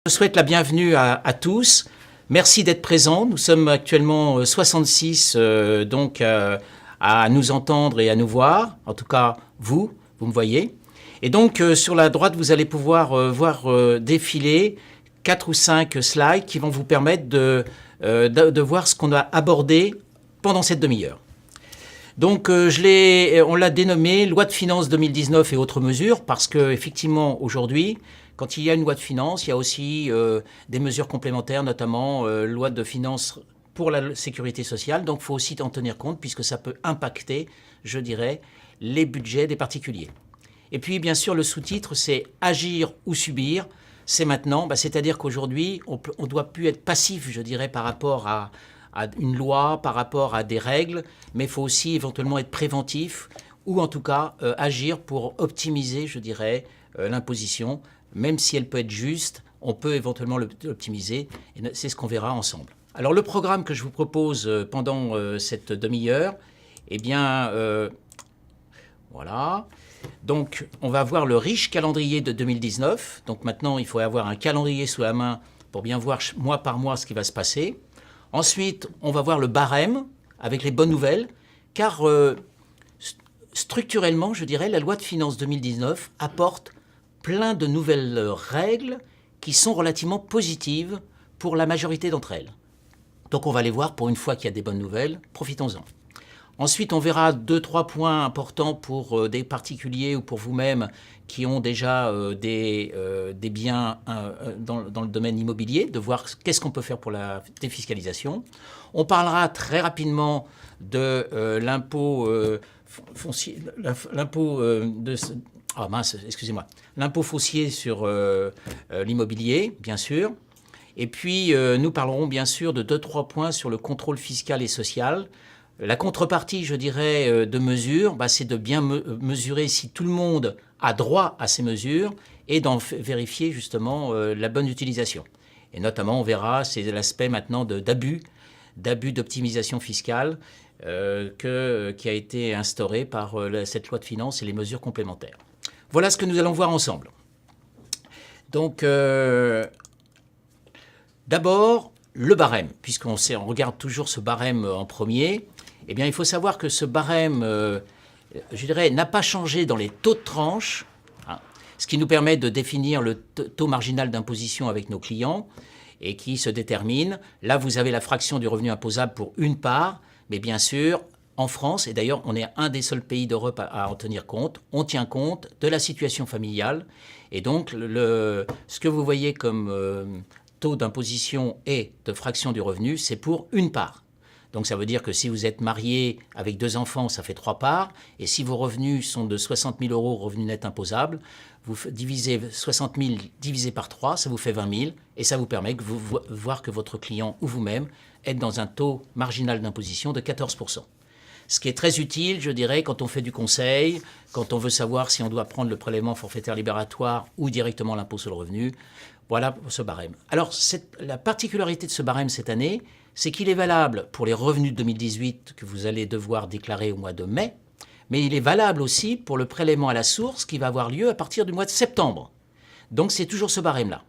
Je souhaite la bienvenue à tous. Merci d'être présents. Nous sommes actuellement 66 à nous entendre et à nous voir. En tout cas, vous me voyez. Et donc, sur la droite, vous allez pouvoir voir défiler 4 ou 5 slides qui vont vous permettre de voir ce qu'on a abordé pendant cette demi-heure. Donc, on l'a dénommé loi de finances 2019 et autres mesures parce qu'effectivement, aujourd'hui, quand il y a une loi de finances, il y a aussi des mesures complémentaires, notamment loi de finances pour la sécurité sociale. Donc, il faut aussi en tenir compte puisque ça peut impacter, je dirais, les budgets des particuliers. Et puis, bien sûr, le sous-titre, c'est « Agir ou subir ». C'est maintenant, c'est-à-dire qu'aujourd'hui, on ne doit plus être passif, je dirais, par rapport à une loi, par rapport à des règles, mais il faut aussi éventuellement être préventif ou en tout cas agir pour optimiser, je dirais, l'imposition. Même si elle peut être juste, on peut éventuellement l'optimiser, et c'est ce qu'on verra ensemble. Alors le programme que je vous propose pendant cette demi-heure, eh bien, voilà. Donc on va voir le riche calendrier de 2019. Donc maintenant, il faut avoir un calendrier sous la main pour bien voir mois par mois ce qui va se passer. Ensuite, on va voir le barème avec les bonnes nouvelles, car structurellement, je dirais, la loi de finances 2019 apporte plein de nouvelles règles qui sont relativement positives pour la majorité d'entre elles. Donc on va les voir pour une fois qu'il y a des bonnes nouvelles, profitons-en. Ensuite, on verra 2-3 points importants pour des particuliers ou pour vous-même qui ont déjà des biens dans le domaine immobilier, de voir qu'est-ce qu'on peut faire pour la défiscalisation. On parlera très rapidement de l'impôt foncier, l'impôt foncier sur l'immobilier, bien sûr. Et puis, nous parlerons bien sûr de 2-3 points sur le contrôle fiscal et social. La contrepartie, je dirais, de mesures, c'est de bien mesurer si tout le monde a droit à ces mesures et d'en vérifier justement la bonne utilisation. Et notamment, on verra, c'est l'aspect maintenant d'abus d'optimisation fiscale qui a été instauré par cette loi de finances et les mesures complémentaires. Voilà ce que nous allons voir ensemble. Donc, d'abord, le barème, puisqu'on regarde toujours ce barème en premier. Eh bien, il faut savoir que ce barème, je dirais, n'a pas changé dans les taux de tranche, ce qui nous permet de définir le taux marginal d'imposition avec nos clients et qui se détermine. Là, vous avez la fraction du revenu imposable pour une part, mais bien sûr, en France, et d'ailleurs, on est un des seuls pays d'Europe à en tenir compte, on tient compte de la situation familiale. Et donc, ce que vous voyez comme taux d'imposition et de fraction du revenu, c'est pour une part. Donc, ça veut dire que si vous êtes marié avec 2 enfants, ça fait 3 parts. Et si vos revenus sont de 60 000 euros, revenus net imposables, vous divisez 60 000 divisé par 3, ça vous fait 20 000. Et ça vous permet de voir que votre client ou vous-même êtes dans un taux marginal d'imposition de 14 %. Ce qui est très utile, je dirais, quand on fait du conseil, quand on veut savoir si on doit prendre le prélèvement forfaitaire libératoire ou directement l'impôt sur le revenu. Voilà pour ce barème. Alors, la particularité de ce barème cette année, c'est qu'il est valable pour les revenus de 2018 que vous allez devoir déclarer au mois de mai, mais il est valable aussi pour le prélèvement à la source qui va avoir lieu à partir du mois de septembre. Donc, c'est toujours ce barème-là.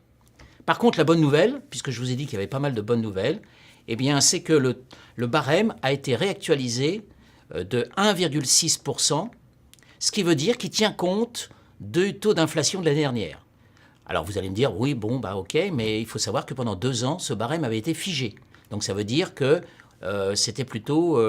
Par contre, la bonne nouvelle, puisque je vous ai dit qu'il y avait pas mal de bonnes nouvelles, eh bien, c'est que le barème a été réactualisé de 1,6 %, ce qui veut dire qu'il tient compte du taux d'inflation de l'année dernière. Alors vous allez me dire, oui, ok, mais il faut savoir que pendant 2 ans, ce barème avait été figé. Donc ça veut dire que c'était plutôt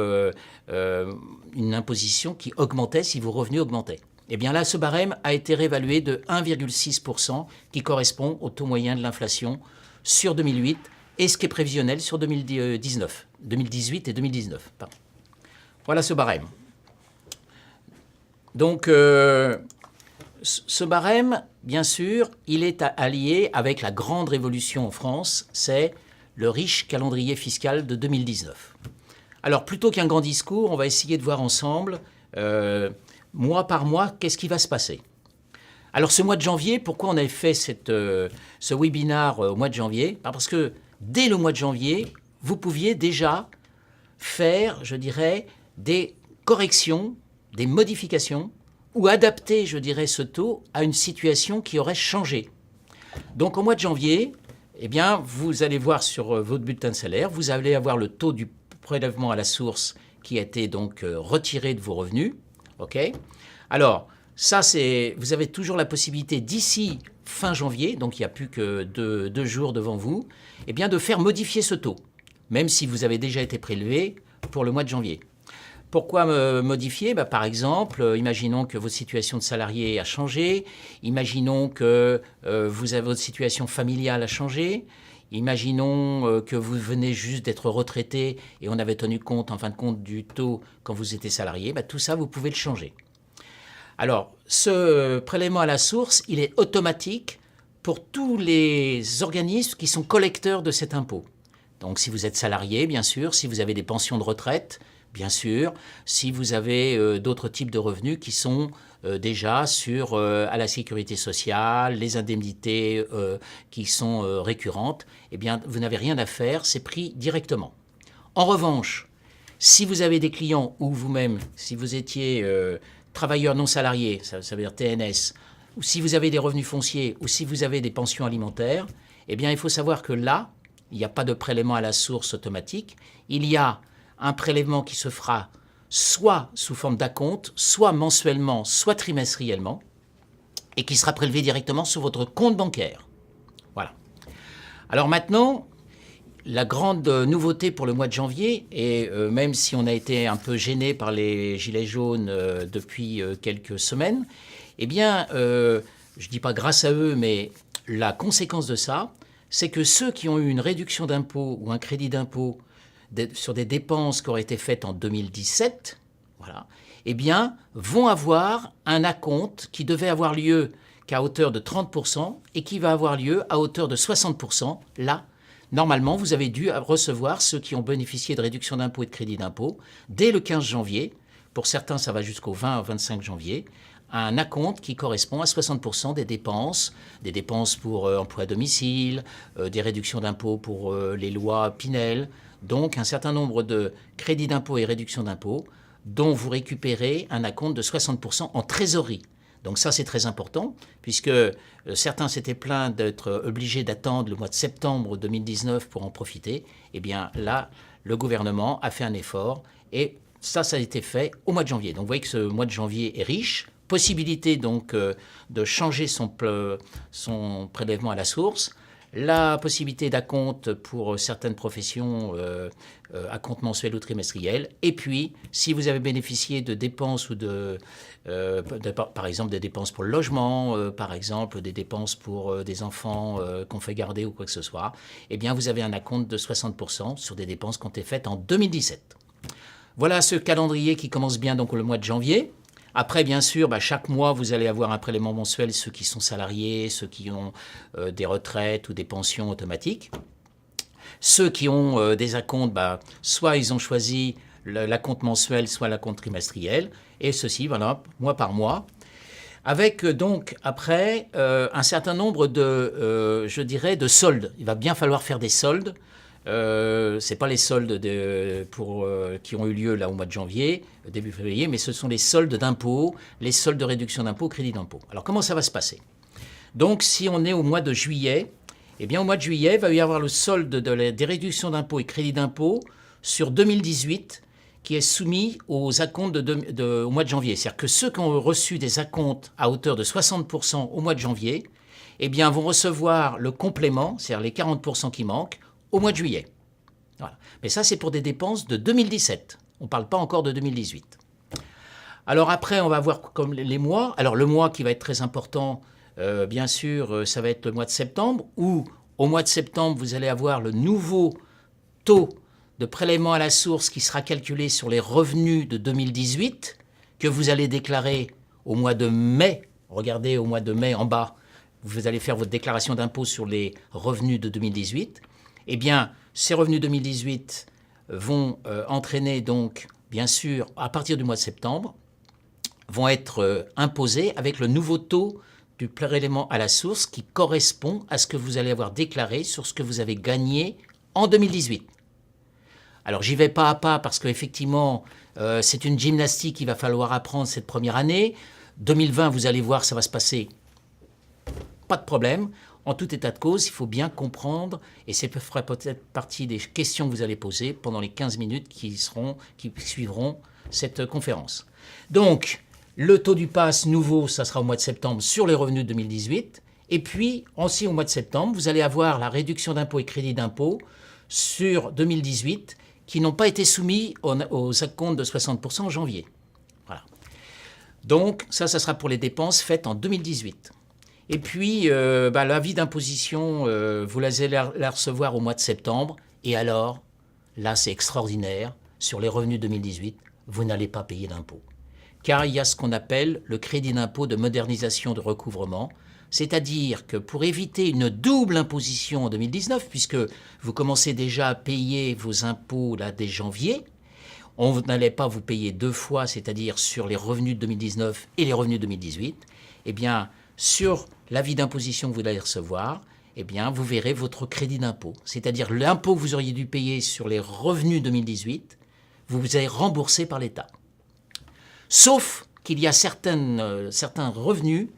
une imposition qui augmentait si vos revenus augmentaient. Eh bien là, ce barème a été réévalué de 1,6 %, qui correspond au taux moyen de l'inflation sur 2008 et ce qui est prévisionnel sur 2018 et 2019. Pardon. Voilà ce barème. Donc, ce barème, bien sûr, il est allié avec la grande révolution en France, c'est le riche calendrier fiscal de 2019. Alors, plutôt qu'un grand discours, on va essayer de voir ensemble, mois par mois, qu'est-ce qui va se passer. Alors, ce mois de janvier, pourquoi on avait fait ce webinaire au mois de janvier ? Parce que dès le mois de janvier, vous pouviez déjà faire, je dirais, des corrections, des modifications, ou adapter, je dirais, ce taux à une situation qui aurait changé. Donc au mois de janvier, eh bien, vous allez voir sur votre bulletin de salaire, vous allez avoir le taux du prélèvement à la source qui a été donc retiré de vos revenus. OK ? Alors, ça, vous avez toujours la possibilité d'ici fin janvier, donc il n'y a plus que deux jours devant vous, eh bien, de faire modifier ce taux, même si vous avez déjà été prélevé pour le mois de janvier. Pourquoi modifier ? Par exemple, imaginons que votre situation de salarié a changé, imaginons que votre situation familiale a changé, imaginons que vous venez juste d'être retraité et on avait tenu compte, en fin de compte, du taux quand vous étiez salarié, tout ça, vous pouvez le changer. Alors, ce prélèvement à la source, il est automatique pour tous les organismes qui sont collecteurs de cet impôt. Donc, si vous êtes salarié, bien sûr, si vous avez des pensions de retraite, bien sûr, si vous avez d'autres types de revenus qui sont déjà à la sécurité sociale, les indemnités qui sont récurrentes, eh bien, vous n'avez rien à faire, c'est pris directement. En revanche, si vous avez des clients ou vous-même, si vous étiez travailleur non salarié, ça veut dire TNS, ou si vous avez des revenus fonciers ou si vous avez des pensions alimentaires, eh bien, il faut savoir que là, il n'y a pas de prélèvement à la source automatique. Il y a un prélèvement qui se fera soit sous forme d'acompte, soit mensuellement, soit trimestriellement, et qui sera prélevé directement sur votre compte bancaire. Voilà. Alors maintenant, la grande nouveauté pour le mois de janvier, et même si on a été un peu gêné par les gilets jaunes depuis quelques semaines, eh bien, je ne dis pas grâce à eux, mais la conséquence de ça, c'est que ceux qui ont eu une réduction d'impôt ou un crédit d'impôt sur des dépenses qui auraient été faites en 2017, voilà, eh bien, vont avoir un acompte qui devait avoir lieu qu'à hauteur de 30% et qui va avoir lieu à hauteur de 60%. Là, normalement, vous avez dû recevoir, ceux qui ont bénéficié de réduction d'impôt et de crédit d'impôt, dès le 15 janvier, pour certains ça va jusqu'au 20 ou 25 janvier, un acompte qui correspond à 60% des dépenses pour emploi à domicile, des réductions d'impôt pour les lois Pinel, donc un certain nombre de crédits d'impôt et réductions d'impôt dont vous récupérez un acompte de 60% en trésorerie. Donc ça, c'est très important, puisque certains s'étaient plaints d'être obligés d'attendre le mois de septembre 2019 pour en profiter. Eh bien là, le gouvernement a fait un effort et ça a été fait au mois de janvier. Donc vous voyez que ce mois de janvier est riche. Possibilité donc de changer son prélèvement à la source. La possibilité d'acompte pour certaines professions, acompte mensuel ou trimestriel. Et puis, si vous avez bénéficié de dépenses ou par exemple des dépenses pour le logement, par exemple des dépenses pour des enfants qu'on fait garder ou quoi que ce soit, eh bien vous avez un acompte de 60% sur des dépenses qui ont été faites en 2017. Voilà ce calendrier qui commence bien donc le mois de janvier. Après, bien sûr, chaque mois, vous allez avoir un prélèvement mensuel, ceux qui sont salariés, ceux qui ont des retraites ou des pensions automatiques. Ceux qui ont des acomptes, soit ils ont choisi l'acompte mensuel, soit l'acompte trimestriel, et ceci, voilà, mois par mois. Avec donc, après, un certain nombre de soldes. Il va bien falloir faire des soldes. C'est pas les soldes qui ont eu lieu là au mois de janvier, début février, mais ce sont les soldes d'impôts, les soldes de réduction d'impôts, crédit d'impôt. Alors comment ça va se passer ? Donc si on est au mois de juillet, eh bien au mois de juillet, il va y avoir le solde des réductions d'impôts et crédit d'impôt sur 2018 qui est soumis aux acomptes au mois de janvier. C'est-à-dire que ceux qui ont reçu des acomptes à hauteur de 60% au mois de janvier, eh bien vont recevoir le complément, c'est-à-dire les 40% qui manquent, au mois de juillet. Voilà. Mais ça, c'est pour des dépenses de 2017. On ne parle pas encore de 2018. Alors après, on va voir comme les mois. Alors le mois qui va être très important, bien sûr, ça va être le mois de septembre, où au mois de septembre, vous allez avoir le nouveau taux de prélèvement à la source qui sera calculé sur les revenus de 2018, que vous allez déclarer au mois de mai. Regardez au mois de mai en bas, vous allez faire votre déclaration d'impôt sur les revenus de 2018. Eh bien, ces revenus 2018 vont entraîner donc, bien sûr, à partir du mois de septembre, vont être imposés avec le nouveau taux du prélèvement à la source qui correspond à ce que vous allez avoir déclaré sur ce que vous avez gagné en 2018. Alors, j'y vais pas à pas parce qu'effectivement, c'est une gymnastique qu'il va falloir apprendre cette première année. 2020, vous allez voir, ça va se passer. Pas de problème. en tout état de cause, il faut bien comprendre, et ça fera peut-être partie des questions que vous allez poser pendant les 15 minutes qui suivront cette conférence. Donc, le taux du pass nouveau, ça sera au mois de septembre sur les revenus de 2018. Et puis, aussi au mois de septembre, vous allez avoir la réduction d'impôt et crédit d'impôt sur 2018 qui n'ont pas été soumis aux acomptes de 60% en janvier. Voilà. Donc, ça sera pour les dépenses faites en 2018. Et puis, l'avis d'imposition, vous allez la recevoir au mois de septembre. Et alors, là, c'est extraordinaire. Sur les revenus 2018, vous n'allez pas payer d'impôt. Car il y a ce qu'on appelle le crédit d'impôt de modernisation de recouvrement. C'est-à-dire que pour éviter une double imposition en 2019, puisque vous commencez déjà à payer vos impôts là, dès janvier, on n'allait pas vous payer deux fois, c'est-à-dire sur les revenus de 2019 et les revenus de 2018, eh bien, sur l'avis d'imposition que vous allez recevoir, eh bien, vous verrez votre crédit d'impôt. C'est-à-dire l'impôt que vous auriez dû payer sur les revenus 2018, vous allez rembourser par l'État. Sauf qu'il y a certains revenus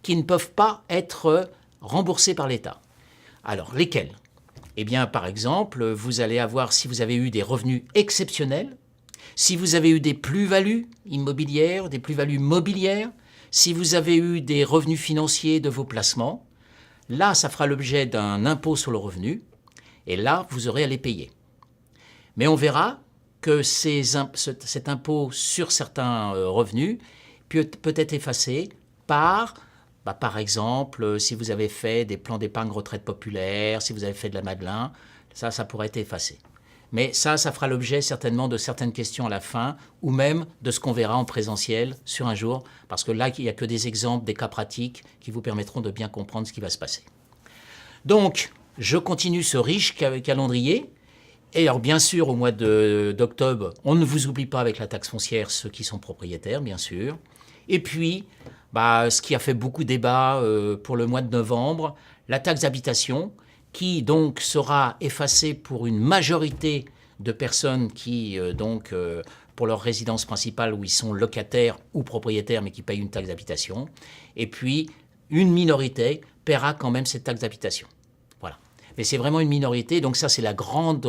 qui ne peuvent pas être remboursés par l'État. Alors, lesquels ? Eh bien, par exemple, vous allez avoir, si vous avez eu des revenus exceptionnels, si vous avez eu des plus-values immobilières, des plus-values mobilières, si vous avez eu des revenus financiers de vos placements, là, ça fera l'objet d'un impôt sur le revenu, et là, vous aurez à les payer. Mais on verra que cet impôt sur certains revenus peut être effacé par exemple, si vous avez fait des plans d'épargne retraite populaire, si vous avez fait de la Madelin, ça pourrait être effacé. Mais ça fera l'objet certainement de certaines questions à la fin, ou même de ce qu'on verra en présentiel sur un jour, parce que là, il n'y a que des exemples, des cas pratiques qui vous permettront de bien comprendre ce qui va se passer. Donc, je continue ce riche calendrier. Et alors, bien sûr, au mois d'octobre, on ne vous oublie pas avec la taxe foncière, ceux qui sont propriétaires, bien sûr. Et puis, ce qui a fait beaucoup débat pour le mois de novembre, la taxe d'habitation, qui donc sera effacée pour une majorité de personnes qui, pour leur résidence principale, où ils sont locataires ou propriétaires, mais qui payent une taxe d'habitation. Et puis, une minorité paiera quand même cette taxe d'habitation. Voilà. Mais c'est vraiment une minorité, donc ça c'est la grande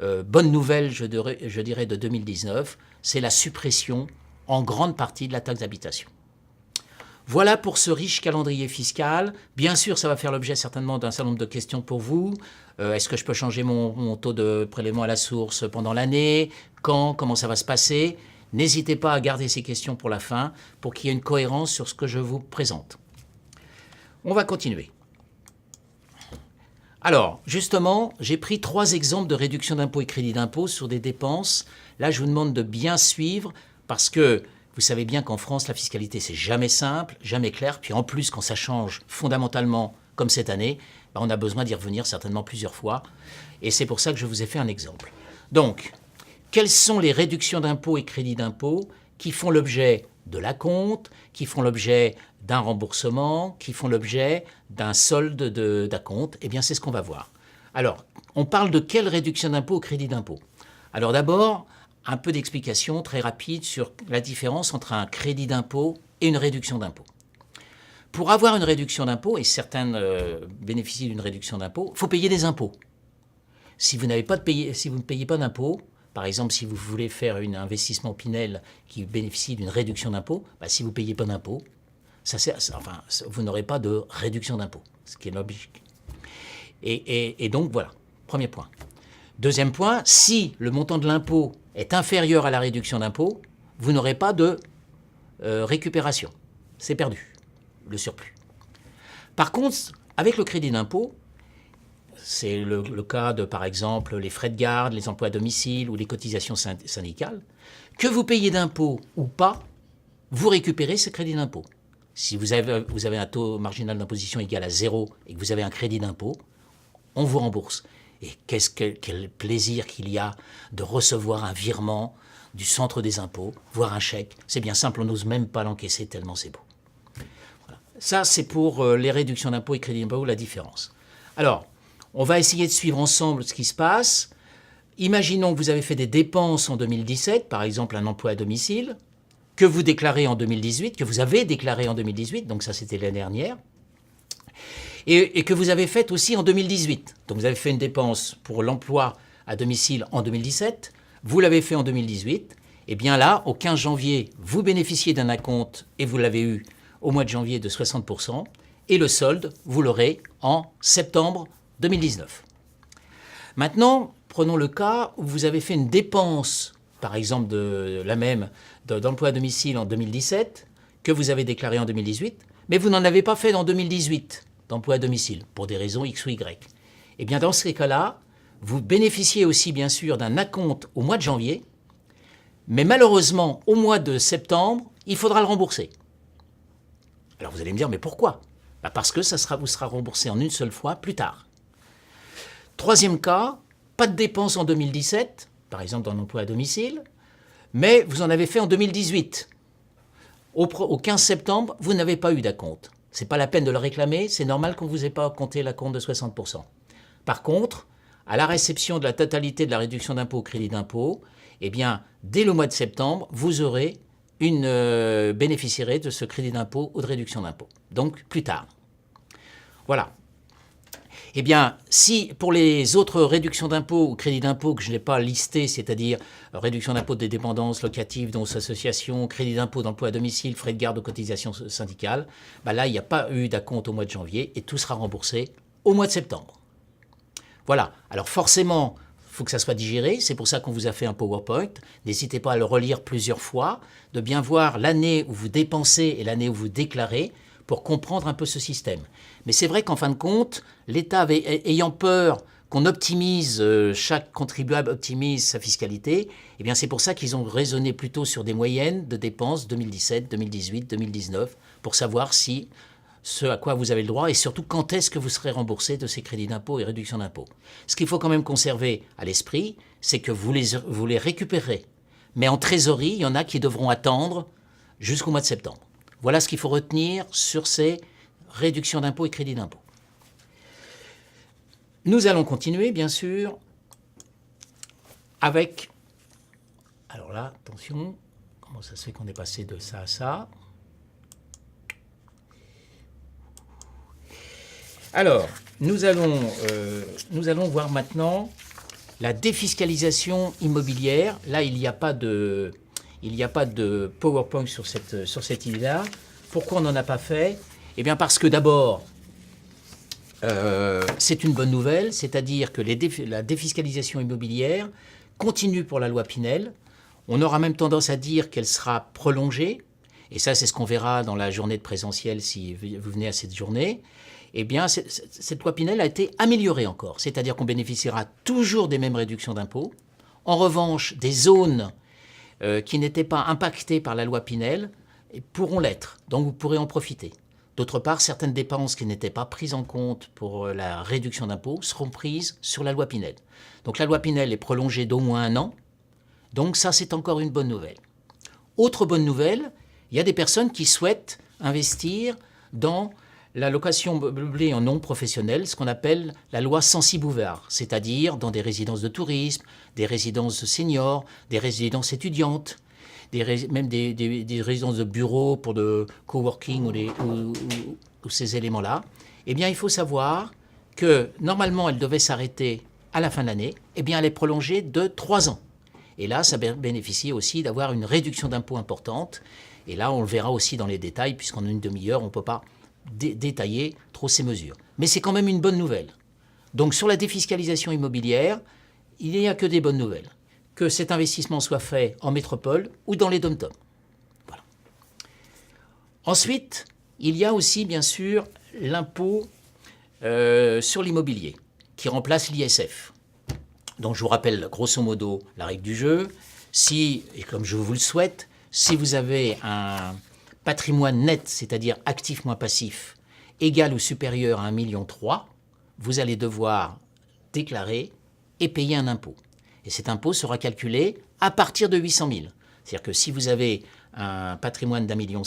bonne nouvelle, je dirais, de 2019, c'est la suppression en grande partie de la taxe d'habitation. Voilà pour ce riche calendrier fiscal. Bien sûr, ça va faire l'objet certainement d'un certain nombre de questions pour vous. Est-ce que je peux changer mon taux de prélèvement à la source pendant l'année ? Quand ? Comment ça va se passer ? N'hésitez pas à garder ces questions pour la fin, pour qu'il y ait une cohérence sur ce que je vous présente. On va continuer. Alors, justement, j'ai pris 3 exemples de réduction d'impôt et crédit d'impôt sur des dépenses. Là, je vous demande de bien suivre, parce que vous savez bien qu'en France, la fiscalité, c'est jamais simple, jamais clair. Puis en plus, quand ça change fondamentalement, comme cette année, on a besoin d'y revenir certainement plusieurs fois. Et c'est pour ça que je vous ai fait un exemple. Donc, quelles sont les réductions d'impôt et crédits d'impôt qui font l'objet de l'acompte, qui font l'objet d'un remboursement, qui font l'objet d'un solde d'acompte ? Eh bien, c'est ce qu'on va voir. Alors, on parle de quelle réduction d'impôt ou crédit d'impôt ? Alors d'abord, un peu d'explication très rapide sur la différence entre un crédit d'impôt et une réduction d'impôt. Pour avoir une réduction d'impôt, et certaines bénéficient d'une réduction d'impôt, il faut payer des impôts. Si vous ne payez pas d'impôt, par exemple si vous voulez faire un investissement Pinel qui bénéficie d'une réduction d'impôt, si vous ne payez pas d'impôt, vous n'aurez pas de réduction d'impôt, ce qui est logique. Et donc voilà, premier point. Deuxième point, si le montant de l'impôt est inférieur à la réduction d'impôt, vous n'aurez pas de récupération. C'est perdu, le surplus. Par contre, avec le crédit d'impôt, c'est le cas de, par exemple, les frais de garde, les emplois à domicile ou les cotisations syndicales, que vous payez d'impôt ou pas, vous récupérez ce crédit d'impôt. Si vous avez un taux marginal d'imposition égal à 0 et que vous avez un crédit d'impôt, on vous rembourse. Et quel plaisir qu'il y a de recevoir un virement du centre des impôts, voire un chèque. C'est bien simple, on n'ose même pas l'encaisser tellement c'est beau. Voilà. Ça, c'est pour les réductions d'impôts et crédits d'impôt, la différence. Alors, on va essayer de suivre ensemble ce qui se passe. Imaginons que vous avez fait des dépenses en 2017, par exemple un emploi à domicile, que vous déclarez en 2018, que vous avez déclaré en 2018, donc ça c'était l'année dernière. et que vous avez faite aussi en 2018. Donc vous avez fait une dépense pour l'emploi à domicile en 2017, vous l'avez fait en 2018, et bien là, au 15 janvier, vous bénéficiez d'un acompte, et vous l'avez eu au mois de janvier de 60%, et le solde, vous l'aurez en septembre 2019. Maintenant, prenons le cas où vous avez fait une dépense, par exemple d'emploi à domicile en 2017, que vous avez déclaré en 2018, mais vous n'en avez pas fait en 2018 d'emploi à domicile, pour des raisons X ou Y. Eh bien, dans ces cas-là, vous bénéficiez aussi, bien sûr, d'un acompte au mois de janvier, mais malheureusement, au mois de septembre, il faudra le rembourser. Alors vous allez me dire, mais pourquoi ? Parce que vous sera remboursé en une seule fois plus tard. Troisième cas, pas de dépenses en 2017, par exemple dans l'emploi à domicile, mais vous en avez fait en 2018. Au 15 septembre, vous n'avez pas eu d'acompte. Ce n'est pas la peine de le réclamer, c'est normal qu'on ne vous ait pas compté l'acompte de 60%. Par contre, à la réception de la totalité de la réduction d'impôt au crédit d'impôt, eh bien, dès le mois de septembre, vous bénéficierez de ce crédit d'impôt ou de réduction d'impôt. Donc, plus tard. Voilà. Eh bien, si pour les autres réductions d'impôt ou crédits d'impôt que je n'ai pas listés, c'est-à-dire réduction d'impôt des dépendances locatives, dons associations, crédit d'impôt d'emploi à domicile, frais de garde aux cotisations syndicales, là, il n'y a pas eu d'acompte au mois de janvier et tout sera remboursé au mois de septembre. Voilà. Alors forcément, il faut que ça soit digéré. C'est pour ça qu'on vous a fait un PowerPoint. N'hésitez pas à le relire plusieurs fois, de bien voir l'année où vous dépensez et l'année où vous déclarez, pour comprendre un peu ce système. Mais c'est vrai qu'en fin de compte, l'État ayant peur qu'on optimise, chaque contribuable optimise sa fiscalité, eh bien c'est pour ça qu'ils ont raisonné plutôt sur des moyennes de dépenses 2017, 2018, 2019, pour savoir si ce à quoi vous avez le droit et surtout quand est-ce que vous serez remboursé de ces crédits d'impôt et réductions d'impôt. Ce qu'il faut quand même conserver à l'esprit, c'est que vous les récupérez. Mais en trésorerie, il y en a qui devront attendre jusqu'au mois de septembre. Voilà ce qu'il faut retenir sur ces réductions d'impôts et crédits d'impôt. Nous allons continuer, bien sûr, avec... Alors là, attention, comment ça se fait qu'on est passé de ça à ça ? Alors, nous allons voir maintenant la défiscalisation immobilière. Là, il n'y a pas de PowerPoint sur cette idée-là. Pourquoi on n'en a pas fait ? Eh bien parce que d'abord, c'est une bonne nouvelle, c'est-à-dire que la défiscalisation immobilière continue pour la loi Pinel. On aura même tendance à dire qu'elle sera prolongée, et ça c'est ce qu'on verra dans la journée de présentiel si vous venez à cette journée. Eh bien, cette loi Pinel a été améliorée encore, c'est-à-dire qu'on bénéficiera toujours des mêmes réductions d'impôts. En revanche, des zones qui n'étaient pas impactées par la loi Pinel pourront l'être, donc vous pourrez en profiter. D'autre part, certaines dépenses qui n'étaient pas prises en compte pour la réduction d'impôts seront prises sur la loi Pinel. Donc la loi Pinel est prolongée d'au moins 1 an, donc ça c'est encore une bonne nouvelle. Autre bonne nouvelle, il y a des personnes qui souhaitent investir dans la location meublée en non professionnel, ce qu'on appelle la loi Censi-Bouvard, c'est-à-dire dans des résidences de tourisme, des résidences de seniors, des résidences étudiantes, même des résidences de bureaux pour de coworking ou ces éléments-là. Eh bien, il faut savoir que normalement, elle devait s'arrêter à la fin de l'année. Eh bien, elle est prolongée de 3 ans. Et là, ça bénéficie aussi d'avoir une réduction d'impôt importante. Et là, on le verra aussi dans les détails, puisqu'en une demi-heure, on ne peut pas détailler trop ces mesures. Mais c'est quand même une bonne nouvelle. Donc sur la défiscalisation immobilière, il n'y a que des bonnes nouvelles. Que cet investissement soit fait en métropole ou dans les dom-toms. Voilà. Ensuite, il y a aussi bien sûr l'impôt sur l'immobilier qui remplace l'ISF. Donc je vous rappelle grosso modo la règle du jeu. Si, et comme je vous le souhaite, si vous avez un patrimoine net, c'est-à-dire actif moins passif, égal ou supérieur à 1,3 million, vous allez devoir déclarer et payer un impôt. Et cet impôt sera calculé à partir de 800 000. C'est-à-dire que si vous avez un patrimoine d'1,5 million,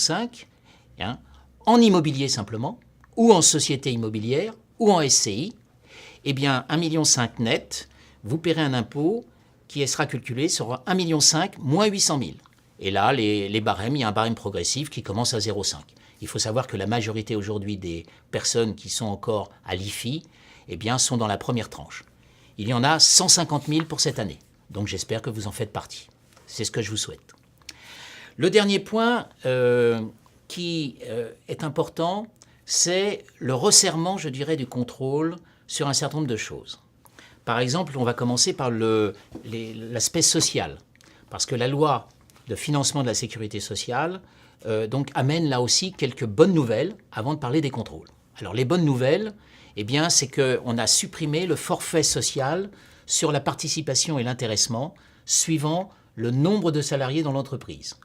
en immobilier simplement, ou en société immobilière, ou en SCI, eh bien 1,5 million net, vous paierez un impôt qui sera calculé sur 1,5 million moins 800 000. Et là, les barèmes, il y a un barème progressif qui commence à 0,5. Il faut savoir que la majorité aujourd'hui des personnes qui sont encore à l'IFI, eh bien, sont dans la première tranche. Il y en a 150 000 pour cette année. Donc j'espère que vous en faites partie. C'est ce que je vous souhaite. Le dernier point qui est important, c'est le resserrement, je dirais, du contrôle sur un certain nombre de choses. Par exemple, on va commencer par l'aspect social, parce que la loi de financement de la sécurité sociale donc amène là aussi quelques bonnes nouvelles avant de parler des contrôles. Alors les bonnes nouvelles, eh bien, c'est qu'on a supprimé le forfait social sur la participation et l'intéressement suivant le nombre de salariés dans l'entreprise.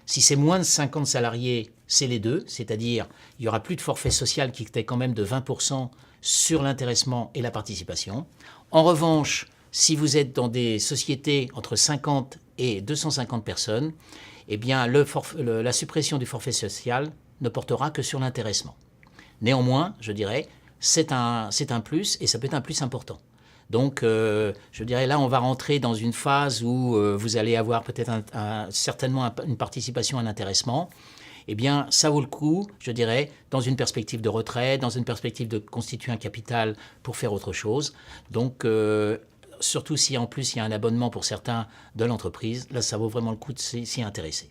Si c'est moins de 50 salariés, c'est les deux, c'est-à-dire il n'y aura plus de forfait social qui était quand même de 20% sur l'intéressement et la participation. En revanche, si vous êtes dans des sociétés entre 50 et 250 personnes, eh bien la suppression du forfait social ne portera que sur l'intéressement. Néanmoins, je dirais, c'est un plus et ça peut être un plus important. Donc, je dirais là, on va rentrer dans une phase où vous allez avoir peut-être certainement une participation, un intéressement. Eh bien, ça vaut le coup, je dirais, dans une perspective de retraite, dans une perspective de constituer un capital pour faire autre chose. Donc, surtout si en plus il y a un abonnement pour certains de l'entreprise, là, ça vaut vraiment le coup de s'y intéresser.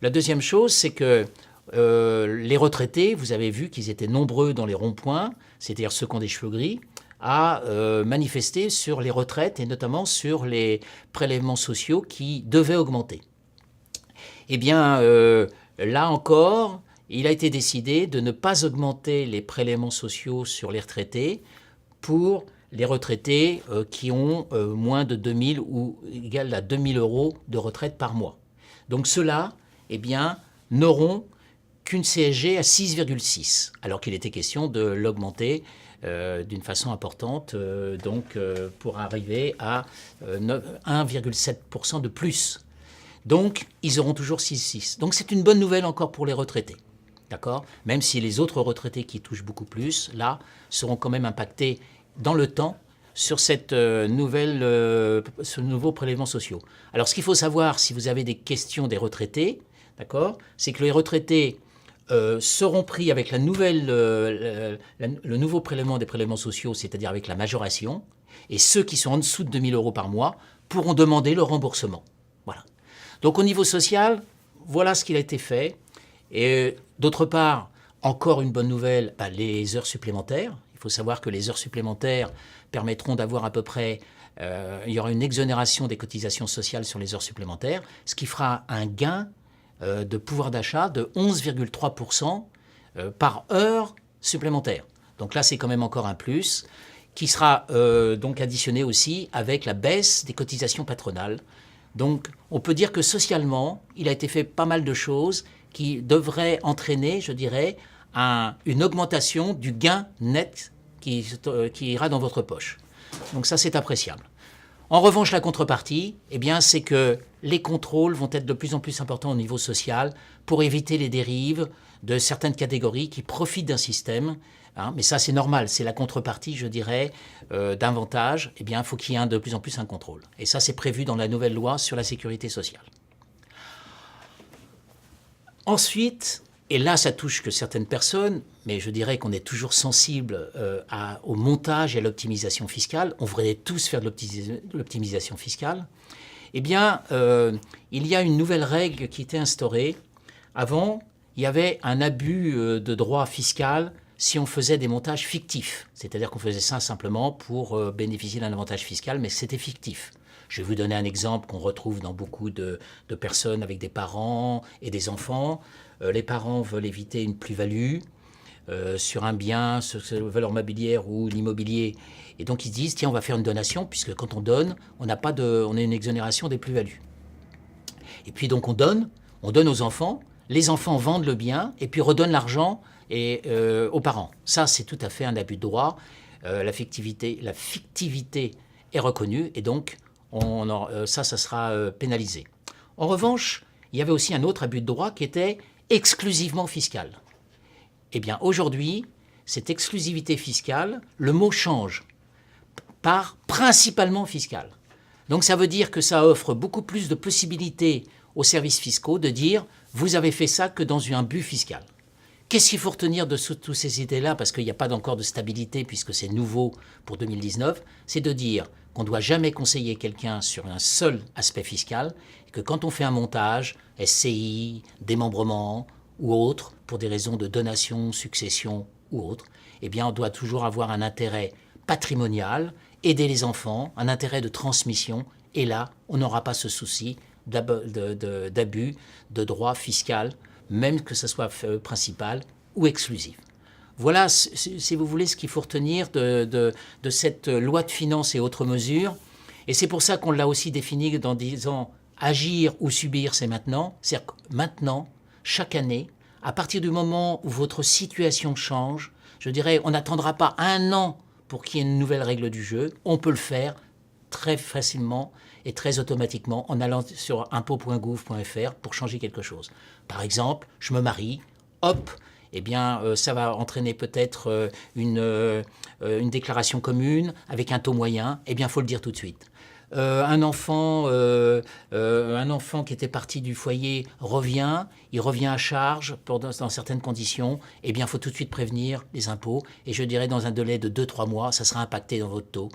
La deuxième chose, c'est que les retraités, vous avez vu qu'ils étaient nombreux dans les ronds-points, c'est-à-dire ceux qui ont des cheveux gris, à manifester sur les retraites et notamment sur les prélèvements sociaux qui devaient augmenter. Eh bien, là encore, il a été décidé de ne pas augmenter les prélèvements sociaux sur les retraités pour les retraités qui ont moins de 2 000 ou égal à 2 000 euros de retraite par mois. Donc ceux-là, eh bien, n'auront qu'une CSG à 6,6, alors qu'il était question de l'augmenter d'une façon importante, pour arriver à 1,7% de plus. Donc, ils auront toujours 6,6. Donc, c'est une bonne nouvelle encore pour les retraités. D'accord ? Même si les autres retraités qui touchent beaucoup plus, là, seront quand même impactés dans le temps sur ce nouveau prélèvement social. Alors, ce qu'il faut savoir, si vous avez des questions des retraités, d'accord, c'est que les retraités seront pris avec le nouveau prélèvement des prélèvements sociaux, c'est-à-dire avec la majoration, et ceux qui sont en dessous de 2 000 euros par mois pourront demander le remboursement. Voilà. Donc au niveau social, voilà ce qu'il a été fait. Et d'autre part, encore une bonne nouvelle, les heures supplémentaires. Il faut savoir que les heures supplémentaires permettront d'avoir à peu près, il y aura une exonération des cotisations sociales sur les heures supplémentaires, ce qui fera un gain de pouvoir d'achat de 11,3% par heure supplémentaire. Donc là, c'est quand même encore un plus qui sera donc additionné aussi avec la baisse des cotisations patronales. Donc on peut dire que socialement, il a été fait pas mal de choses qui devraient entraîner, je dirais, une augmentation du gain net qui ira dans votre poche. Donc ça, c'est appréciable. En revanche, la contrepartie, eh bien, c'est que les contrôles vont être de plus en plus importants au niveau social pour éviter les dérives de certaines catégories qui profitent d'un système. Mais ça, c'est normal. C'est la contrepartie, je dirais, d'avantage. Eh bien, il faut qu'il y ait de plus en plus un contrôle. Et ça, c'est prévu dans la nouvelle loi sur la sécurité sociale. Ensuite, et là, ça touche que certaines personnes, mais je dirais qu'on est toujours sensible au montage et à l'optimisation fiscale. On voudrait tous faire de l'optimisation fiscale. Eh bien, il y a une nouvelle règle qui était instaurée. Avant, il y avait un abus de droit fiscal si on faisait des montages fictifs. C'est-à-dire qu'on faisait ça simplement pour bénéficier d'un avantage fiscal, mais c'était fictif. Je vais vous donner un exemple qu'on retrouve dans beaucoup de personnes avec des parents et des enfants. Les parents veulent éviter une plus-value sur un bien, sur la valeur mobilière ou l'immobilier. Et donc ils se disent, tiens, on va faire une donation, puisque quand on donne, on a une exonération des plus-values. Et puis donc on donne aux enfants, les enfants vendent le bien et puis redonnent l'argent aux parents. Ça, c'est tout à fait un abus de droit. La fictivité est reconnue et donc ça sera pénalisé. En revanche, il y avait aussi un autre abus de droit qui était exclusivement fiscal. Eh bien, aujourd'hui, cette exclusivité fiscale, le mot change par principalement fiscal. Donc, ça veut dire que ça offre beaucoup plus de possibilités aux services fiscaux de dire « vous avez fait ça que dans un but fiscal ». Qu'est-ce qu'il faut retenir de toutes ces idées-là, parce qu'il n'y a pas encore de stabilité, puisque c'est nouveau pour 2019, c'est de dire qu'on ne doit jamais conseiller quelqu'un sur un seul aspect fiscal, et que quand on fait un montage, SCI, démembrement ou autre, pour des raisons de donation, succession ou autre, eh bien on doit toujours avoir un intérêt patrimonial, aider les enfants, un intérêt de transmission, et là, on n'aura pas ce souci d'abus de droit fiscal, même que ce soit principal ou exclusif. Voilà, si vous voulez, ce qu'il faut retenir de cette loi de finances et autres mesures. Et c'est pour ça qu'on l'a aussi défini en disant agir ou subir, c'est maintenant. C'est-à-dire que maintenant, chaque année, à partir du moment où votre situation change, je dirais, on n'attendra pas un an pour qu'il y ait une nouvelle règle du jeu. On peut le faire très facilement et très automatiquement en allant sur impôt.gouv.fr pour changer quelque chose. Par exemple, je me marie, hop, eh bien, ça va entraîner peut-être une déclaration commune avec un taux moyen. Eh bien, il faut le dire tout de suite. Un enfant qui était parti du foyer revient, il revient à charge dans certaines conditions. Eh bien, il faut tout de suite prévenir les impôts. Et je dirais dans un délai de 2-3 mois, ça sera impacté dans votre taux.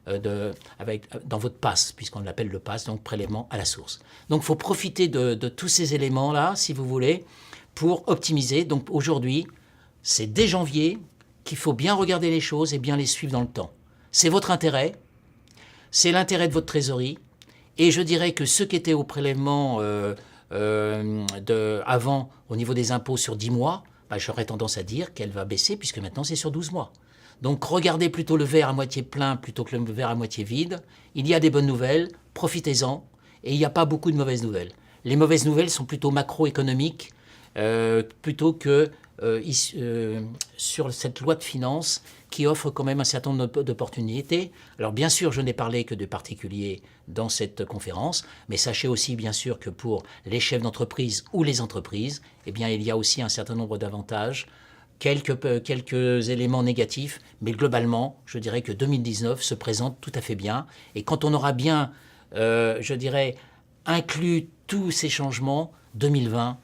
Dans votre PAS, puisqu'on l'appelle le PAS, donc prélèvement à la source. Donc il faut profiter de tous ces éléments-là, si vous voulez, pour optimiser. Donc aujourd'hui, c'est dès janvier qu'il faut bien regarder les choses et bien les suivre dans le temps. C'est votre intérêt, c'est l'intérêt de votre trésorerie, et je dirais que ceux qui étaient au prélèvement avant, au niveau des impôts sur 10 mois, j'aurais tendance à dire qu'elle va baisser, puisque maintenant c'est sur 12 mois. Donc regardez plutôt le verre à moitié plein plutôt que le verre à moitié vide. Il y a des bonnes nouvelles, profitez-en, et il n'y a pas beaucoup de mauvaises nouvelles. Les mauvaises nouvelles sont plutôt macroéconomiques, plutôt que sur cette loi de finances qui offre quand même un certain nombre d'opportunités. Alors bien sûr, je n'ai parlé que de particuliers dans cette conférence, mais sachez aussi bien sûr que pour les chefs d'entreprise ou les entreprises, eh bien, il y a aussi un certain nombre d'avantages, quelques éléments négatifs, mais globalement, je dirais que 2019 se présente tout à fait bien. Et quand on aura bien, je dirais, inclus tous ces changements, 2020,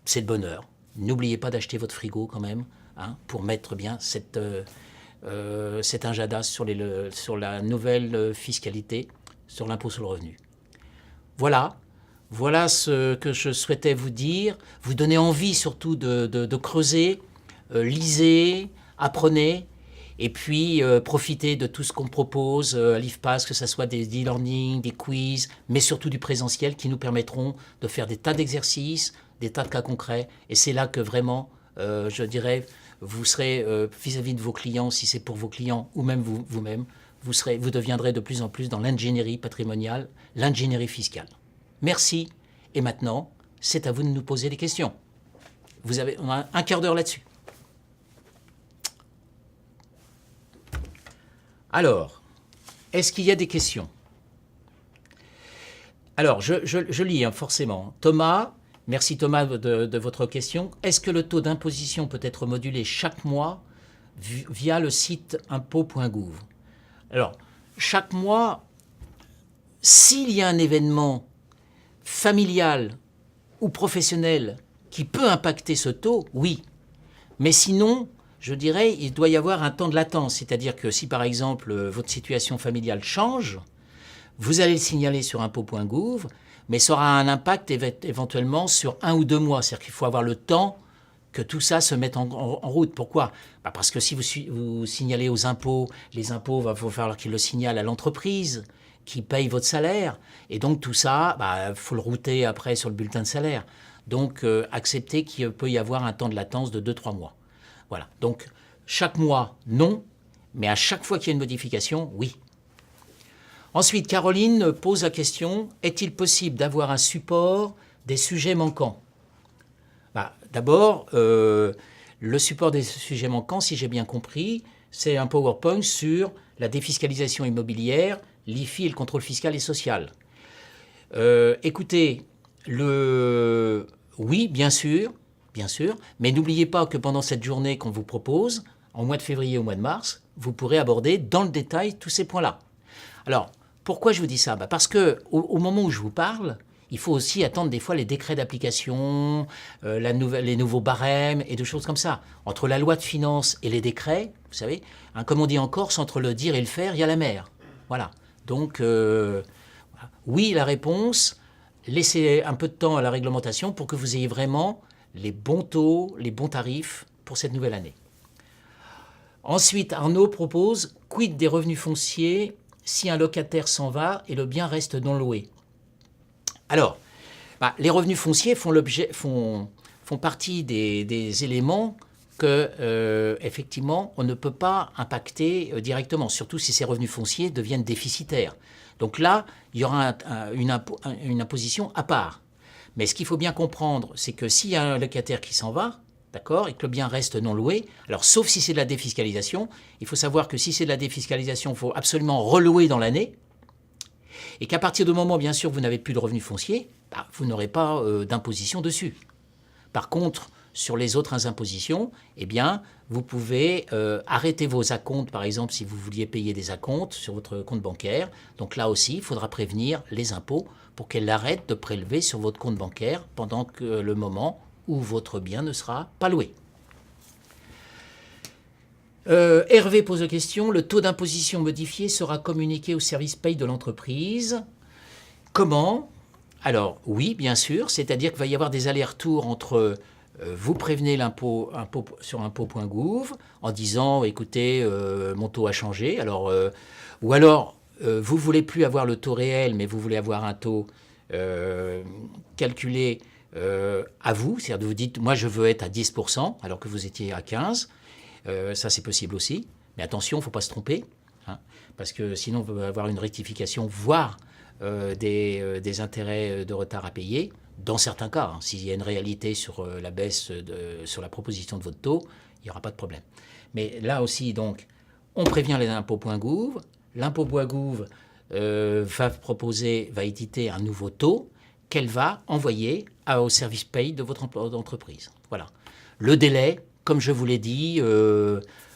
c'est le bonheur. N'oubliez pas d'acheter votre frigo quand même, pour mettre bien cet injada sur la nouvelle fiscalité, sur l'impôt sur le revenu. Voilà ce que je souhaitais vous dire, vous donner envie surtout de creuser. Lisez, apprenez, et puis profitez de tout ce qu'on propose à l'IFPAS, que ce soit des e-learning, des quiz, mais surtout du présentiel qui nous permettront de faire des tas d'exercices, des tas de cas concrets. Et c'est là que vraiment, je dirais, vous serez vis-à-vis de vos clients, si c'est pour vos clients ou même vous-même, vous deviendrez de plus en plus dans l'ingénierie patrimoniale, l'ingénierie fiscale. Merci. Et maintenant, c'est à vous de nous poser des questions. On a un quart d'heure là-dessus. Alors, est-ce qu'il y a des questions? Alors, je lis forcément. Thomas, merci Thomas de votre question. Est-ce que le taux d'imposition peut être modulé chaque mois via le site impôt.gouv? Alors, chaque mois, s'il y a un événement familial ou professionnel qui peut impacter ce taux, oui. Mais sinon, je dirais, il doit y avoir un temps de latence. C'est-à-dire que si, par exemple, votre situation familiale change, vous allez le signaler sur impôt.gouv, mais ça aura un impact éventuellement sur 1 ou 2 mois. C'est-à-dire qu'il faut avoir le temps que tout ça se mette en route. Pourquoi? Parce que si vous signalez aux impôts, les impôts, il va falloir qu'ils le signalent à l'entreprise qui paye votre salaire. Et donc tout ça, faut le router après sur le bulletin de salaire. Donc acceptez qu'il peut y avoir un temps de latence de 2-3 mois. Voilà. Donc chaque mois, non, mais à chaque fois qu'il y a une modification, oui. Ensuite, Caroline pose la question, est-il possible d'avoir un support des sujets manquants? D'abord, le support des sujets manquants, si j'ai bien compris, c'est un PowerPoint sur la défiscalisation immobilière, l'IFI et le contrôle fiscal et social. Écoutez, oui, bien sûr, mais n'oubliez pas que pendant cette journée qu'on vous propose, en mois de février ou mois de mars, vous pourrez aborder dans le détail tous ces points-là. Alors, pourquoi je vous dis ça? Parce que au moment où je vous parle, Il faut aussi attendre des fois les décrets d'application, les nouveaux barèmes et des choses comme ça. Entre la loi de finances et les décrets, vous savez, hein, comme on dit en Corse, entre le dire et le faire, il y a la mer. Voilà. Donc, oui, la réponse, laissez un peu de temps à la réglementation pour que vous ayez vraiment les bons taux, les bons tarifs pour cette nouvelle année. Ensuite, Arnaud propose « Quid des revenus fonciers si un locataire s'en va et le bien reste non loué ?» Alors, les revenus fonciers font partie des éléments que, effectivement, on ne peut pas impacter directement, surtout si ces revenus fonciers deviennent déficitaires. Donc là, il y aura une imposition à part. Mais ce qu'il faut bien comprendre, c'est que s'il y a un locataire qui s'en va, d'accord, et que le bien reste non loué, alors sauf si c'est de la défiscalisation, il faut savoir que si c'est de la défiscalisation, il faut absolument relouer dans l'année, et qu'à partir du moment, bien sûr, vous n'avez plus de revenus fonciers, vous n'aurez pas d'imposition dessus. Par contre, sur les autres impositions, eh bien, vous pouvez arrêter vos acomptes, par exemple, si vous vouliez payer des acomptes sur votre compte bancaire. Donc là aussi, il faudra prévenir les impôts pour qu'elles arrêtent de prélever sur votre compte bancaire pendant que le moment où votre bien ne sera pas loué. Hervé pose la question, le taux d'imposition modifié sera communiqué au service paye de l'entreprise. Comment? Alors oui, bien sûr, c'est-à-dire qu'il va y avoir des allers-retours entre vous prévenez l'impôt sur impôt.gouv en disant écoutez, mon taux a changé, alors, ou alors vous ne voulez plus avoir le taux réel, mais vous voulez avoir un taux calculé à vous, c'est-à-dire vous dites moi je veux être à 10% alors que vous étiez à 15%. Ça, c'est possible aussi. Mais attention, il ne faut pas se tromper, hein, parce que sinon, on va avoir une rectification, voire des intérêts de retard à payer. Dans certains cas, hein, s'il y a une réalité sur la baisse, sur la proposition de votre taux, il n'y aura pas de problème. Mais là aussi, donc, on prévient les impôts.gouv. L'impôt.gouv va éditer un nouveau taux qu'elle va envoyer au service paye de votre entreprise. Voilà. Le délai, comme je vous l'ai dit,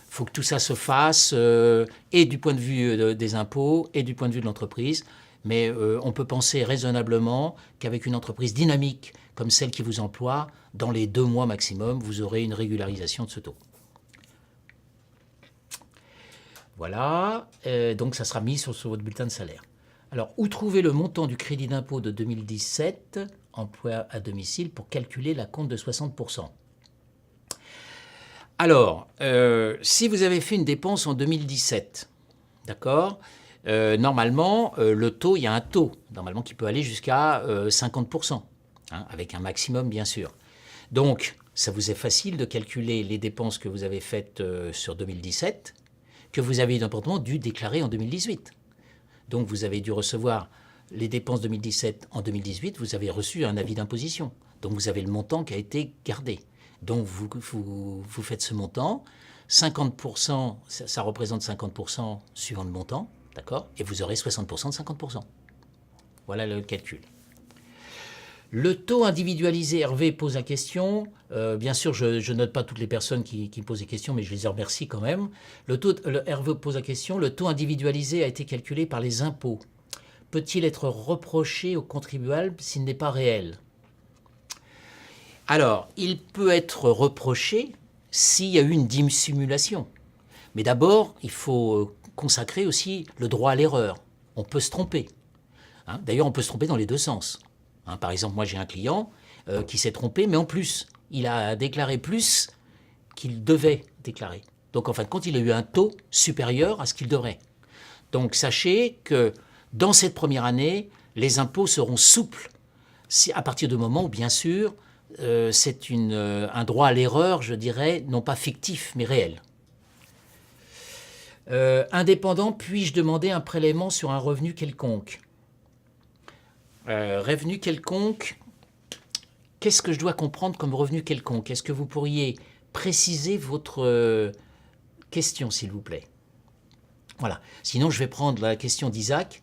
faut que tout ça se fasse, et du point de vue des impôts, et du point de vue de l'entreprise. Mais on peut penser raisonnablement qu'avec une entreprise dynamique comme celle qui vous emploie, dans les 2 mois maximum, vous aurez une régularisation de ce taux. Voilà, donc ça sera mis sur votre bulletin de salaire. Alors, où trouver le montant du crédit d'impôt de 2017, emploi à domicile, pour calculer la compte de 60%? Alors, si vous avez fait une dépense en 2017, d'accord, normalement, le taux, il y a un taux, normalement, qui peut aller jusqu'à 50%, hein, avec un maximum, bien sûr. Donc, ça vous est facile de calculer les dépenses que vous avez faites sur 2017, que vous avez d'important dû déclarer en 2018. Donc, vous avez dû recevoir les dépenses 2017 en 2018, vous avez reçu un avis d'imposition. Donc, vous avez le montant qui a été gardé. Donc, vous faites ce montant, 50%, ça représente 50% suivant le montant, d'accord? Et vous aurez 60% de 50%. Voilà le calcul. Le taux individualisé, Hervé pose la question. Bien sûr, je note pas toutes les personnes qui posent des questions, mais je les remercie quand même. Hervé pose la question. Le taux individualisé a été calculé par les impôts. Peut-il être reproché au contribuable s'il n'est pas réel? Alors, il peut être reproché s'il y a eu une dissimulation. Mais d'abord, il faut consacrer aussi le droit à l'erreur. On peut se tromper. Hein, d'ailleurs, on peut se tromper dans les 2 sens. Hein, par exemple, moi j'ai un client qui s'est trompé, mais en plus, il a déclaré plus qu'il devait déclarer. Donc en fin de compte, il a eu un taux supérieur à ce qu'il devrait. Donc sachez que dans cette première année, les impôts seront souples à partir du moment où, bien sûr, c'est un droit à l'erreur, je dirais, non pas fictif, mais réel. Indépendant, puis-je demander un prélèvement sur un revenu quelconque? Revenu quelconque, qu'est-ce que je dois comprendre comme revenu quelconque? Est-ce que vous pourriez préciser votre question, s'il vous plaît? Voilà. Sinon, je vais prendre la question d'Isaac.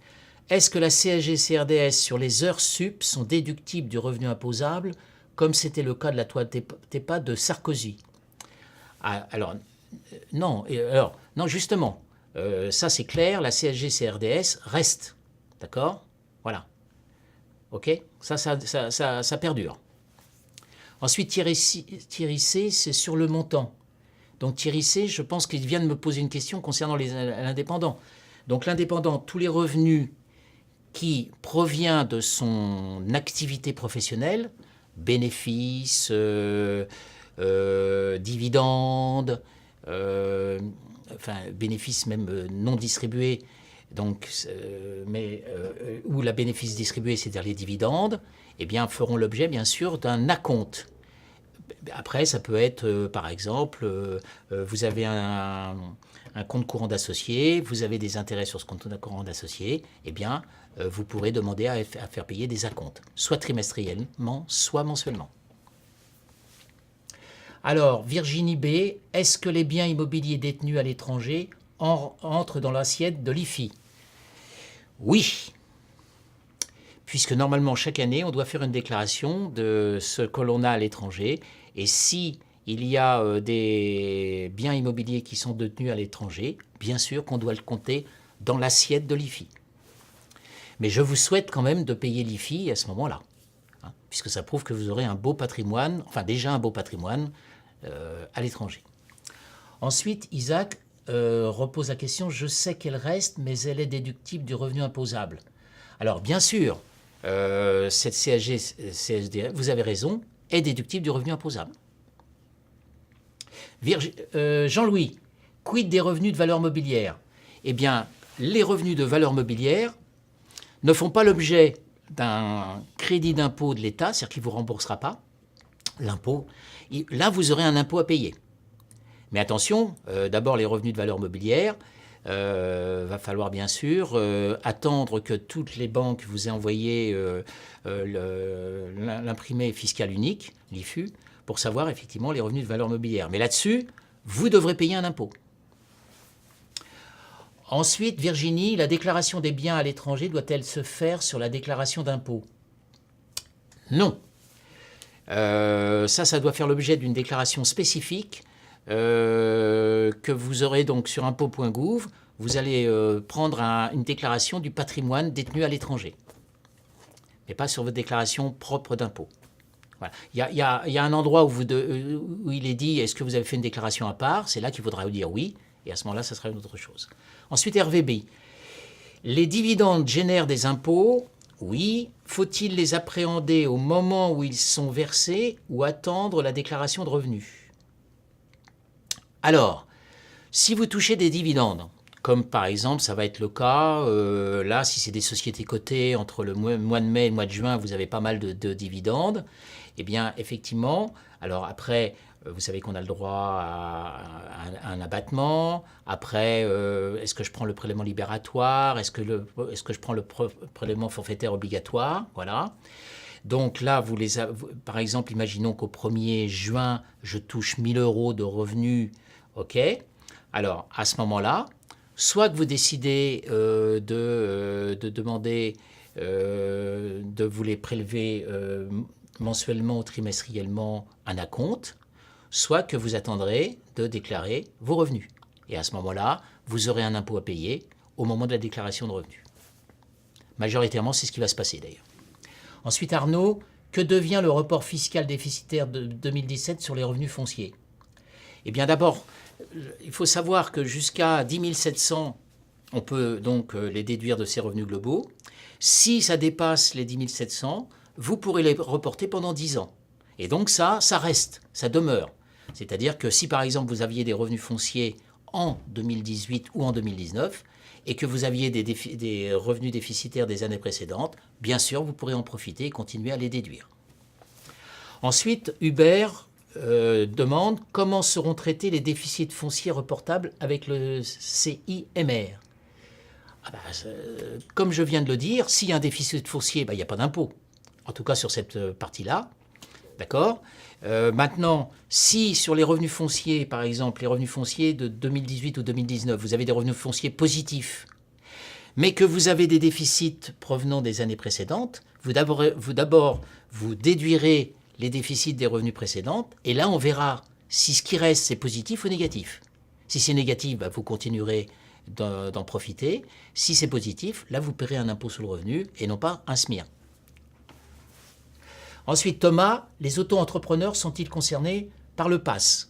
Est-ce que la CSG-CRDS sur les heures sup sont déductibles du revenu imposable, comme c'était le cas de la toile TEPA de Sarkozy? Alors, non. Non, justement, ça c'est clair, la CSG-CRDS reste. D'accord? Voilà. OK? Ça perdure. Ensuite, Thierry C, c'est sur le montant. Donc Thierry C, je pense qu'il vient de me poser une question concernant l'indépendant. Donc l'indépendant, tous les revenus qui proviennent de son activité professionnelle, bénéfices, dividendes, bénéfices même non distribués, donc, où la bénéfice distribué, c'est-à-dire les dividendes, eh bien, feront l'objet, bien sûr, d'un acompte. Après, ça peut être, par exemple, vous avez un compte courant d'associé, vous avez des intérêts sur ce compte courant d'associé, eh bien, vous pourrez demander à faire payer des acomptes, soit trimestriellement, soit mensuellement. Alors, Virginie B, est-ce que les biens immobiliers détenus à l'étranger entrent dans l'assiette de l'IFI? Oui, puisque normalement, chaque année, on doit faire une déclaration de ce que l'on a à l'étranger. Et si il y a des biens immobiliers qui sont détenus à l'étranger, bien sûr qu'on doit le compter dans l'assiette de l'IFI. Mais je vous souhaite quand même de payer l'IFI à ce moment-là, hein, puisque ça prouve que vous aurez un beau patrimoine, enfin déjà un beau patrimoine à l'étranger. Ensuite, Isaac repose la question, je sais qu'elle reste, mais elle est déductible du revenu imposable. Alors bien sûr, cette CSG, CSDR, vous avez raison, est déductible du revenu imposable. Jean-Louis, quid des revenus de valeur mobilière? Eh bien, les revenus de valeur mobilière ne font pas l'objet d'un crédit d'impôt de l'État, c'est-à-dire qu'il ne vous remboursera pas l'impôt. Là, vous aurez un impôt à payer. Mais attention, d'abord les revenus de valeur mobilière, va falloir bien sûr attendre que toutes les banques vous aient envoyé l'imprimé fiscal unique, l'IFU, pour savoir effectivement les revenus de valeur mobilière. Mais là-dessus, vous devrez payer un impôt. Ensuite, Virginie, la déclaration des biens à l'étranger doit-elle se faire sur la déclaration d'impôt? Non. Ça doit faire l'objet d'une déclaration spécifique que vous aurez donc sur impôt.gouv. Vous allez prendre une déclaration du patrimoine détenu à l'étranger, mais pas sur votre déclaration propre d'impôt. Voilà. Il y a un endroit où il est dit, est-ce que vous avez fait une déclaration à part? C'est là qu'il faudra vous dire oui, et à ce moment-là, ça sera une autre chose. Ensuite, RVB. Les dividendes génèrent des impôts. Oui. Faut-il les appréhender au moment où ils sont versés ou attendre la déclaration de revenus? Alors, si vous touchez des dividendes, comme par exemple, ça va être le cas, là, si c'est des sociétés cotées, entre le mois de mai et le mois de juin, vous avez pas mal de dividendes, eh bien, effectivement, alors après, vous savez qu'on a le droit à un abattement. Après, est-ce que je prends le prélèvement libératoire? Est-ce que je prends le prélèvement forfaitaire obligatoire? Voilà. Donc là, par exemple, imaginons qu'au 1er juin, je touche 1 000 € de revenus. OK. Alors, à ce moment-là, soit que vous décidez de demander de vous les prélever mensuellement ou trimestriellement un acompte, soit que vous attendrez de déclarer vos revenus. Et à ce moment-là, vous aurez un impôt à payer au moment de la déclaration de revenus. Majoritairement, c'est ce qui va se passer d'ailleurs. Ensuite, Arnaud, que devient le report fiscal déficitaire de 2017 sur les revenus fonciers? Eh bien d'abord, il faut savoir que jusqu'à 10 700, on peut donc les déduire de ces revenus globaux. Si ça dépasse les 10 700, vous pourrez les reporter pendant 10 ans. Et donc ça reste, ça demeure. C'est-à-dire que si par exemple vous aviez des revenus fonciers en 2018 ou en 2019 et que vous aviez des revenus déficitaires des années précédentes, bien sûr vous pourrez en profiter et continuer à les déduire. Ensuite, Hubert demande comment seront traités les déficits fonciers reportables avec le CIMR. Comme je viens de le dire, s'il y a un déficit foncier, il n'y a pas d'impôt. En tout cas sur cette partie-là. D'accord. Maintenant, si sur les revenus fonciers, par exemple, les revenus fonciers de 2018 ou 2019, vous avez des revenus fonciers positifs, mais que vous avez des déficits provenant des années précédentes, vous déduirez les déficits des revenus précédentes, et là, on verra si ce qui reste, c'est positif ou négatif. Si c'est négatif, vous continuerez d'en profiter. Si c'est positif, là, vous paierez un impôt sur le revenu et non pas un SMIR. Ensuite, Thomas, les auto-entrepreneurs sont-ils concernés par le PAS?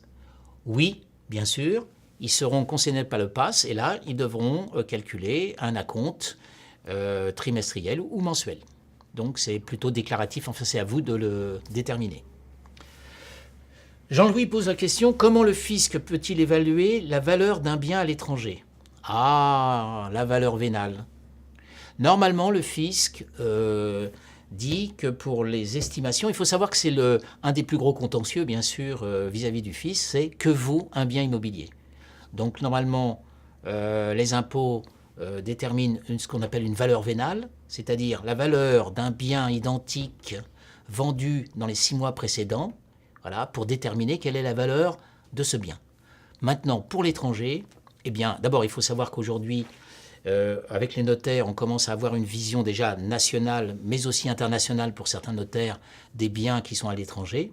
Oui, bien sûr, ils seront concernés par le PAS et là, ils devront calculer un acompte trimestriel ou mensuel. Donc, c'est plutôt déclaratif, enfin, c'est à vous de le déterminer. Jean-Louis pose la question, comment le fisc peut-il évaluer la valeur d'un bien à l'étranger? Ah, la valeur vénale. Normalement, le fisc dit que pour les estimations, il faut savoir que c'est un des plus gros contentieux, bien sûr, vis-à-vis du fisc, c'est que vaut un bien immobilier. Donc, normalement, les impôts déterminent ce qu'on appelle une valeur vénale, c'est-à-dire la valeur d'un bien identique vendu dans les 6 mois précédents, voilà, pour déterminer quelle est la valeur de ce bien. Maintenant, pour l'étranger, eh bien, d'abord, il faut savoir qu'aujourd'hui, avec les notaires, on commence à avoir une vision déjà nationale, mais aussi internationale pour certains notaires, des biens qui sont à l'étranger.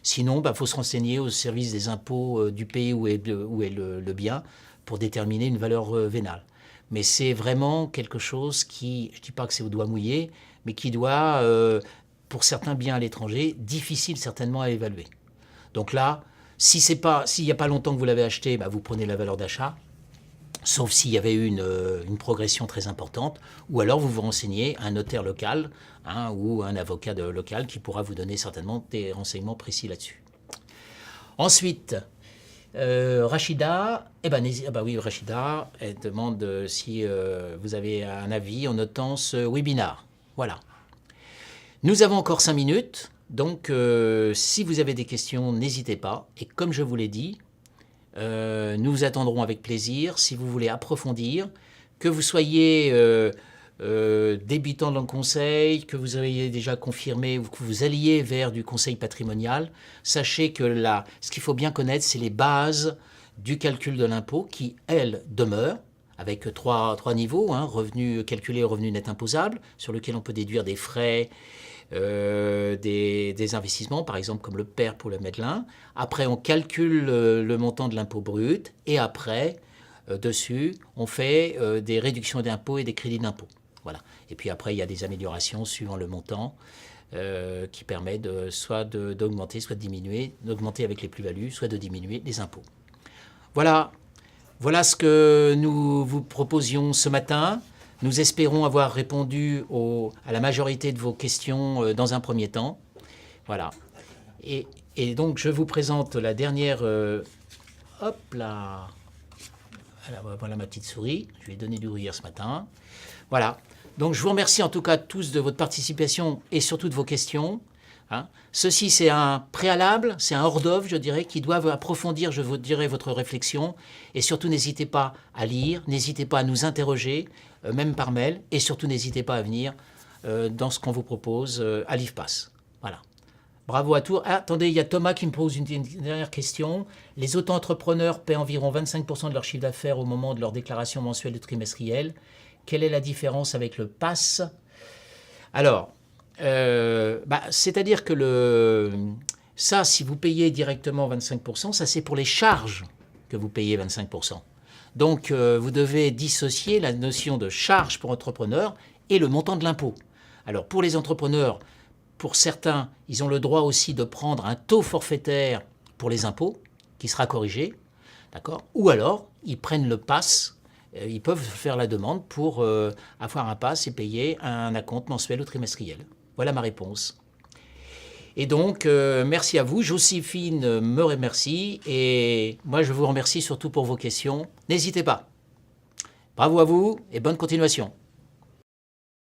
Sinon, il faut se renseigner au service des impôts du pays où est le bien pour déterminer une valeur vénale. Mais c'est vraiment quelque chose qui, je ne dis pas que c'est au doigt mouillé, mais qui doit, pour certains biens à l'étranger, difficile certainement à évaluer. Donc là, s'il n'y a pas longtemps que vous l'avez acheté, vous prenez la valeur d'achat, sauf s'il y avait eu une progression très importante, ou alors vous vous renseignez à un notaire local ou un avocat local qui pourra vous donner certainement des renseignements précis là-dessus. Ensuite, Rachida, Rachida, elle demande si vous avez un avis en notant ce webinar. Voilà. Nous avons encore 5 minutes, donc si vous avez des questions, n'hésitez pas. Et comme je vous l'ai dit, nous vous attendrons avec plaisir si vous voulez approfondir, que vous soyez débutant dans le conseil, que vous ayez déjà confirmé ou que vous alliez vers du conseil patrimonial. Sachez que ce qu'il faut bien connaître, c'est les bases du calcul de l'impôt qui, elles, demeurent avec trois niveaux, revenu calculé, revenu net imposable, sur lequel on peut déduire des frais, des investissements, par exemple comme le PER pour le Madelin. Après, on calcule le montant de l'impôt brut et après, dessus, on fait des réductions d'impôts et des crédits d'impôt. Voilà. Et puis après, il y a des améliorations suivant le montant qui permet soit d'augmenter, soit de diminuer, d'augmenter avec les plus-values, soit de diminuer les impôts. Voilà ce que nous vous proposions ce matin. Nous espérons avoir répondu à la majorité de vos questions dans un premier temps. Voilà. Et donc, je vous présente la dernière... hop là. Voilà ma petite souris. Je lui ai donné du gruyère ce matin. Voilà. Donc, je vous remercie en tout cas tous de votre participation et surtout de vos questions. Ceci, c'est un préalable, c'est un hors-d'œuvre, je dirais, qui doivent approfondir, je vous dirais, votre réflexion. Et surtout, n'hésitez pas à lire, n'hésitez pas à nous interroger, même par mail. Et surtout, n'hésitez pas à venir dans ce qu'on vous propose à l'IFPAS. Voilà. Bravo à tous. Ah, attendez, il y a Thomas qui me pose une dernière question. Les auto-entrepreneurs paient environ 25% de leur chiffre d'affaires au moment de leur déclaration mensuelle ou trimestrielle. Quelle est la différence avec le PAS? Alors, c'est-à-dire que ça, si vous payez directement 25%, ça c'est pour les charges que vous payez 25%. Donc, vous devez dissocier la notion de charge pour entrepreneur et le montant de l'impôt. Alors, pour les entrepreneurs, pour certains, ils ont le droit aussi de prendre un taux forfaitaire pour les impôts, qui sera corrigé, d'accord? Ou alors, ils prennent le PAS, ils peuvent faire la demande pour avoir un PAS et payer un acompte mensuel ou trimestriel. Voilà ma réponse. Et donc, merci à vous. Joséphine me remercie et moi, je vous remercie surtout pour vos questions. N'hésitez pas. Bravo à vous et bonne continuation.